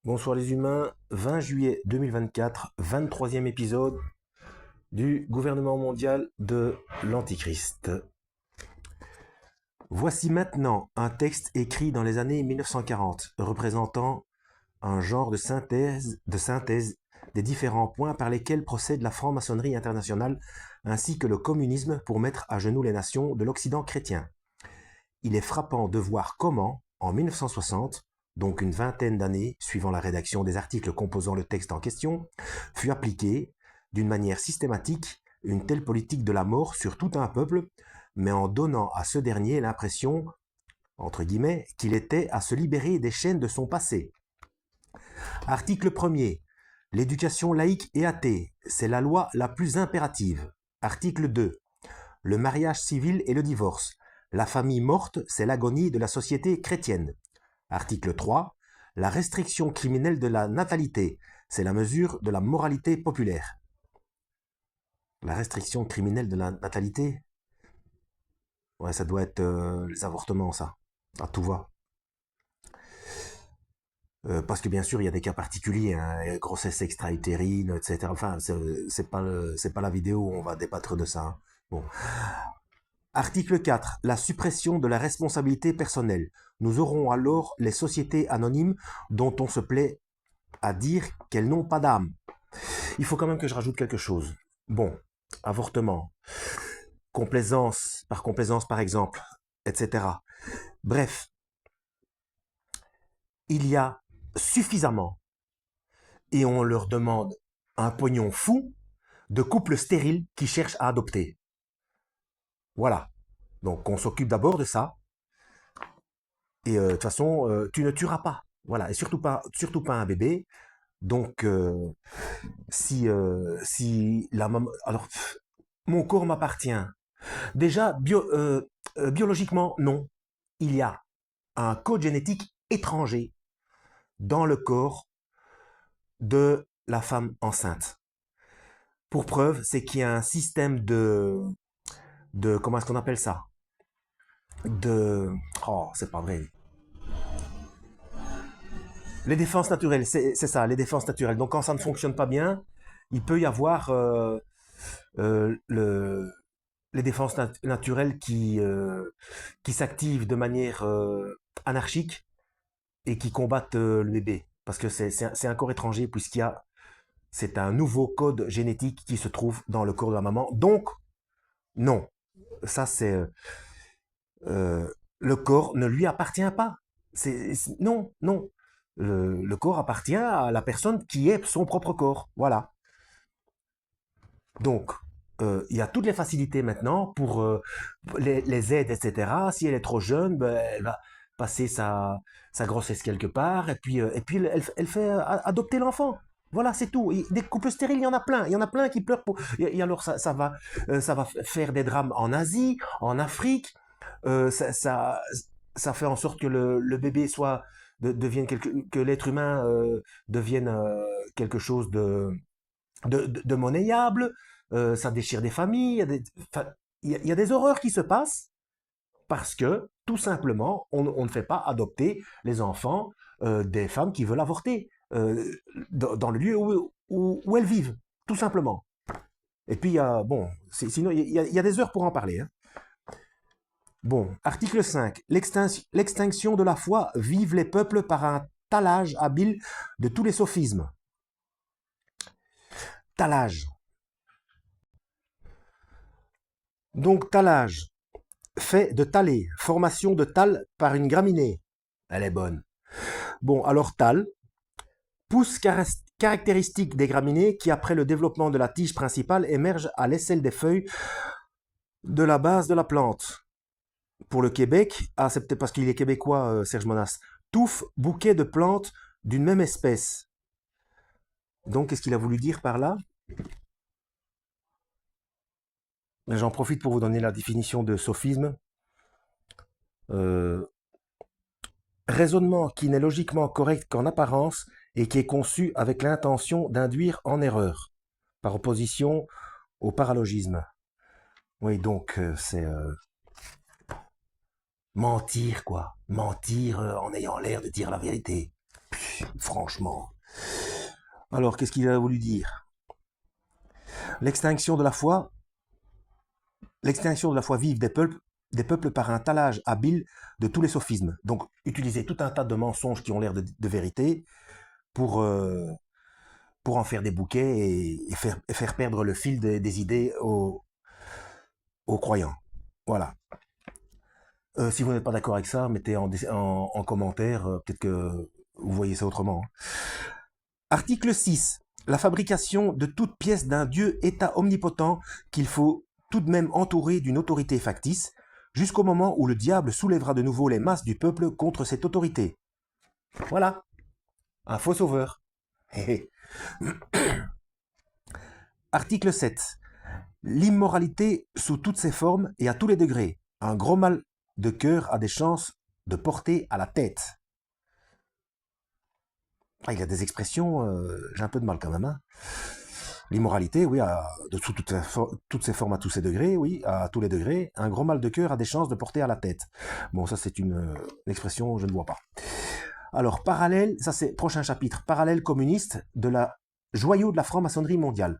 Bonsoir les humains, 20 juillet 2024, 23e épisode du gouvernement mondial de l'Antichrist. Voici maintenant un texte écrit dans les années 1940, représentant un genre de synthèse des différents points par lesquels procède la franc-maçonnerie internationale ainsi que le communisme pour mettre à genoux les nations de l'Occident chrétien. Il est frappant de voir comment, en 1960, donc une vingtaine d'années suivant la rédaction des articles composant le texte en question, fut appliquée, d'une manière systématique, une telle politique de la mort sur tout un peuple, mais en donnant à ce dernier l'impression, entre guillemets, qu'il était à se libérer des chaînes de son passé. Article 1er. L'éducation laïque et athée, c'est la loi la plus impérative. Article 2. Le mariage civil et le divorce. La famille morte, c'est l'agonie de la société chrétienne. Article 3. La restriction criminelle de la natalité, c'est la mesure de la moralité populaire. La restriction criminelle de la natalité? Ouais, ça doit être les avortements, ça. Ah, tout va. Parce que bien sûr, il y a des cas particuliers, hein, grossesse extra-utérine, etc. Enfin, c'est pas la vidéo où on va débattre de ça, hein. Bon. Article 4. La suppression de la responsabilité personnelle. Nous aurons alors les sociétés anonymes dont on se plaît à dire qu'elles n'ont pas d'âme. Il faut quand même que je rajoute quelque chose. Bon, avortement, complaisance par exemple, etc. Bref, il y a suffisamment, et on leur demande un pognon fou, de couples stériles qui cherchent à adopter. Voilà. Donc on s'occupe d'abord de ça, et de toute façon, tu ne tueras pas. Voilà, et surtout pas un bébé. Donc, si la maman... Alors, mon corps m'appartient. Déjà, biologiquement, non. Il y a un code génétique étranger dans le corps de la femme enceinte. Pour preuve, c'est qu'il y a un système de comment est-ce qu'on appelle ça? De... Oh, c'est pas vrai. Les défenses naturelles, c'est ça, les défenses naturelles. Donc quand ça ne fonctionne pas bien, il peut y avoir les défenses naturelles qui s'activent de manière anarchique et qui combattent le bébé. Parce que c'est un corps étranger, c'est un nouveau code génétique qui se trouve dans le corps de la maman. Donc, non. Ça, euh, le corps ne lui appartient pas. Non, non. Le corps appartient à la personne qui est son propre corps. Voilà. Donc, il y a toutes les facilités maintenant pour les aides, etc. Si elle est trop jeune, ben, elle va passer sa grossesse quelque part et puis elle fait adopter l'enfant. Voilà, c'est tout. Des couples stériles, il y en a plein. Il y en a plein qui pleurent pour. Et alors, ça va faire des drames en Asie, en Afrique. Ça fait en sorte que le bébé que l'être humain devienne quelque chose de monnayable. Ça déchire des familles. Enfin, il y a des horreurs qui se passent parce que, tout simplement, on ne fait pas adopter les enfants des femmes qui veulent avorter dans le lieu où elles vivent, tout simplement. Et puis, bon, sinon, il y a des heures pour en parler, hein. Bon, article 5. L'extinction de la foi, vive les peuples par un talage habile de tous les sophismes. Talage. Donc, talage, fait de taler, formation de tal par une graminée. Elle est bonne. Bon, alors tal, pousse caractéristique des graminées qui, après le développement de la tige principale, émerge à l'aisselle des feuilles de la base de la plante. Pour le Québec, c'est peut-être parce qu'il est québécois, Serge Monas, touffe, bouquet de plantes d'une même espèce. Donc, qu'est-ce qu'il a voulu dire par là? J'en profite pour vous donner la définition de sophisme. Euh, Raisonnement qui n'est logiquement correct qu'en apparence et qui est conçu avec l'intention d'induire en erreur, par opposition au paralogisme. Oui, donc c'est mentir, quoi. Mentir en ayant l'air de dire la vérité. franchement. Alors, qu'est-ce qu'il a voulu dire? L'extinction de la foi vive des peuples par un talage habile de tous les sophismes. Donc, utiliser tout un tas de mensonges qui ont l'air de vérité pour en faire des bouquets et faire perdre le fil des idées aux croyants. Voilà. Si vous n'êtes pas d'accord avec ça, mettez en commentaire, peut-être que vous voyez ça autrement. Article 6. La fabrication de toute pièce d'un Dieu état omnipotent qu'il faut tout de même entourer d'une autorité factice, jusqu'au moment où le diable soulèvera de nouveau les masses du peuple contre cette autorité. Voilà. Un faux sauveur. Article 7. L'immoralité sous toutes ses formes et à tous les degrés. Un gros mal de cœur a des chances de porter à la tête. Ah, il y a des expressions, j'ai un peu de mal quand même. Hein. L'immoralité, oui, sous toutes ses formes à tous ses degrés, oui, à tous les degrés. Un gros mal de cœur a des chances de porter à la tête. Bon, ça c'est une expression, je ne vois pas. Alors, parallèle, ça c'est prochain chapitre, parallèle communiste de la joyau de la franc-maçonnerie mondiale.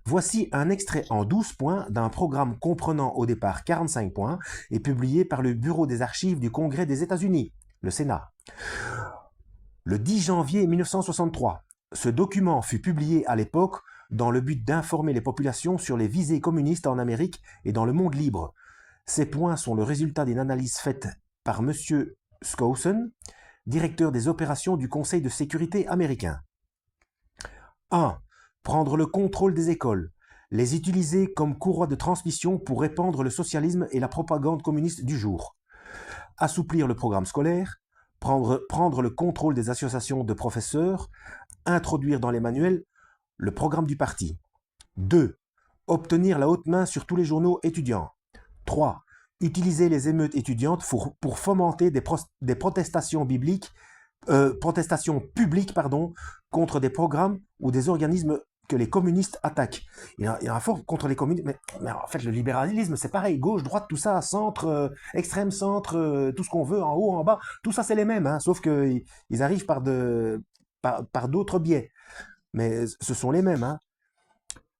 Voici un extrait en 12 points d'un programme comprenant au départ 45 points et publié par le Bureau des archives du Congrès des États-Unis, le Sénat. Le 10 janvier 1963, ce document fut publié à l'époque dans le but d'informer les populations sur les visées communistes en Amérique et dans le monde libre. Ces points sont le résultat d'une analyse faite par M. Skousen, directeur des opérations du Conseil de sécurité américain. 1. Prendre le contrôle des écoles, les utiliser comme courroie de transmission pour répandre le socialisme et la propagande communiste du jour. Assouplir le programme scolaire, prendre le contrôle des associations de professeurs, introduire dans les manuels le programme du parti. 2. Obtenir la haute main sur tous les journaux étudiants. 3. Utiliser les émeutes étudiantes pour fomenter des protestations publiques contre des programmes ou des organismes que les communistes attaquent. Il y a un fort contre les communistes, mais en fait le libéralisme c'est pareil, gauche, droite, tout ça, centre, extrême centre, tout ce qu'on veut, en haut, en bas, tout ça c'est les mêmes, hein, sauf qu'ils arrivent par d'autres biais. Mais ce sont les mêmes. Hein.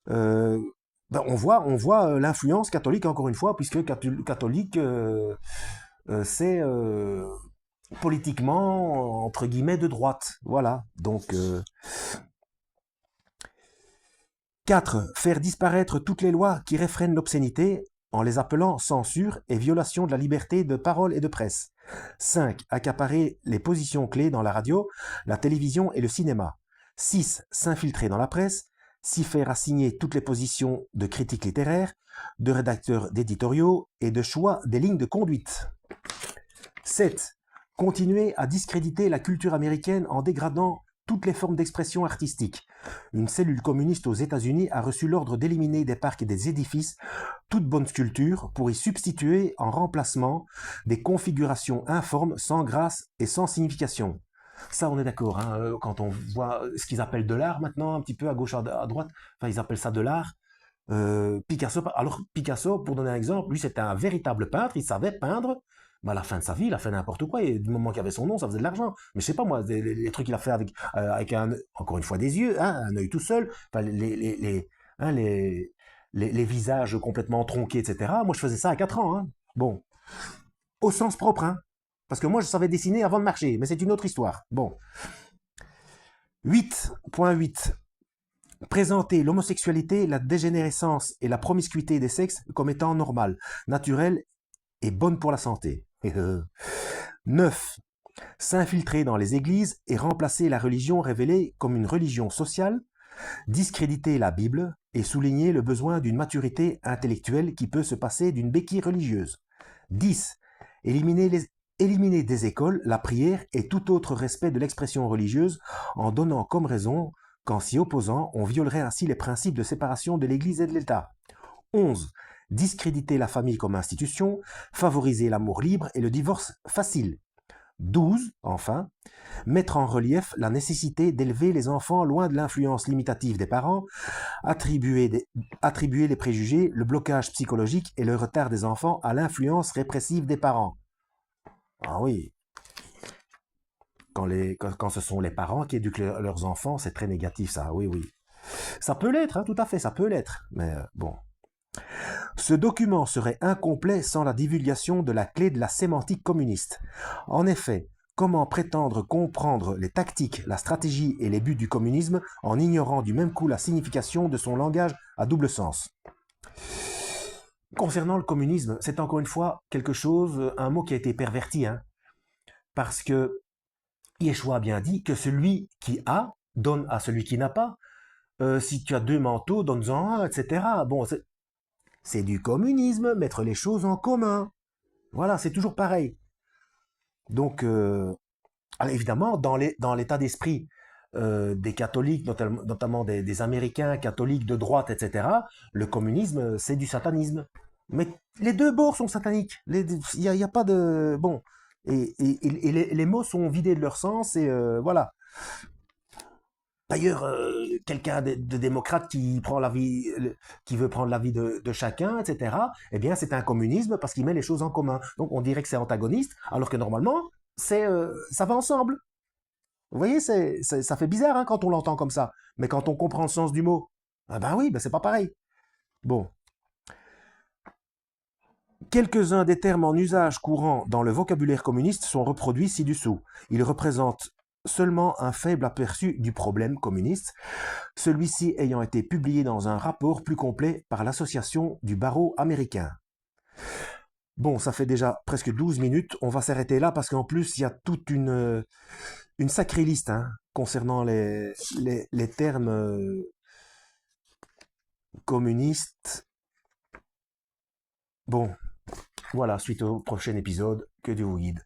On voit l'influence catholique encore une fois, puisque catholique c'est politiquement entre guillemets de droite. Voilà. Donc 4. Faire disparaître toutes les lois qui réfrènent l'obscénité en les appelant censure et violation de la liberté de parole et de presse. 5. Accaparer les positions clés dans la radio, la télévision et le cinéma. 6. S'infiltrer dans la presse, s'y faire assigner toutes les positions de critique littéraire, de rédacteurs d'éditoriaux et de choix des lignes de conduite. 7. Continuer à discréditer la culture américaine en dégradant toutes les formes d'expression artistique. Une cellule communiste aux États-Unis a reçu l'ordre d'éliminer des parcs et des édifices toute bonne sculpture pour y substituer en remplacement des configurations informes, sans grâce et sans signification. Ça, on est d'accord, hein, quand on voit ce qu'ils appellent de l'art maintenant, un petit peu à gauche, à droite, enfin ils appellent ça de l'art. Picasso, pour donner un exemple, lui c'était un véritable peintre, il savait peindre, mais à la fin de sa vie, il a fait n'importe quoi, et du moment qu'il avait son nom, ça faisait de l'argent. Mais je sais pas moi, les trucs qu'il a fait avec encore une fois des yeux, hein, un œil tout seul, enfin, les visages complètement tronqués, etc. Moi je faisais ça à 4 ans. Hein. Bon, au sens propre, hein. Parce que moi, je savais dessiner avant de marcher, mais c'est une autre histoire. Bon. 8.8. Présenter l'homosexualité, la dégénérescence et la promiscuité des sexes comme étant normales, naturelles et bonnes pour la santé. 9. S'infiltrer dans les églises et remplacer la religion révélée comme une religion sociale, discréditer la Bible et souligner le besoin d'une maturité intellectuelle qui peut se passer d'une béquille religieuse. 10. Éliminer des écoles la prière et tout autre respect de l'expression religieuse en donnant comme raison qu'en s'y opposant, on violerait ainsi les principes de séparation de l'Église et de l'État. 11. Discréditer la famille comme institution, favoriser l'amour libre et le divorce facile. 12. Enfin, mettre en relief la nécessité d'élever les enfants loin de l'influence limitative des parents, attribuer les préjugés, le blocage psychologique et le retard des enfants à l'influence répressive des parents. Ah oui. Quand quand ce sont les parents qui éduquent leurs enfants, c'est très négatif ça, oui, oui. Ça peut l'être, hein, tout à fait, ça peut l'être, mais bon. Ce document serait incomplet sans la divulgation de la clé de la sémantique communiste. En effet, comment prétendre comprendre les tactiques, la stratégie et les buts du communisme en ignorant du même coup la signification de son langage à double sens? Concernant le communisme, c'est encore une fois quelque chose, un mot qui a été perverti, hein, parce que Yeshua a bien dit que celui qui a donne à celui qui n'a pas. Si tu as deux manteaux, donne-en un, etc. Bon, c'est du communisme, mettre les choses en commun. Voilà, c'est toujours pareil. Donc, alors évidemment, dans l'état d'esprit des catholiques, notamment des Américains catholiques de droite, etc., le communisme, c'est du satanisme. Mais les deux bords sont sataniques. Il n'y a pas de... Bon. Et les mots sont vidés de leur sens, et voilà. D'ailleurs, quelqu'un de démocrate qui veut prendre la vie de chacun, etc., eh bien, c'est un communisme parce qu'il met les choses en commun. Donc, on dirait que c'est antagoniste, alors que normalement, ça va ensemble. Vous voyez, ça fait bizarre, hein, quand on l'entend comme ça. Mais quand on comprend le sens du mot, ah ben oui, ben c'est pas pareil. Bon. Quelques-uns des termes en usage courant dans le vocabulaire communiste sont reproduits ci-dessous. Ils représentent seulement un faible aperçu du problème communiste, celui-ci ayant été publié dans un rapport plus complet par l'association du barreau américain. Bon, ça fait déjà presque 12 minutes, on va s'arrêter là parce qu'en plus il y a toute une sacrée liste, hein, concernant les termes communistes. Bon, voilà, suite au prochain épisode, que Dieu vous guide.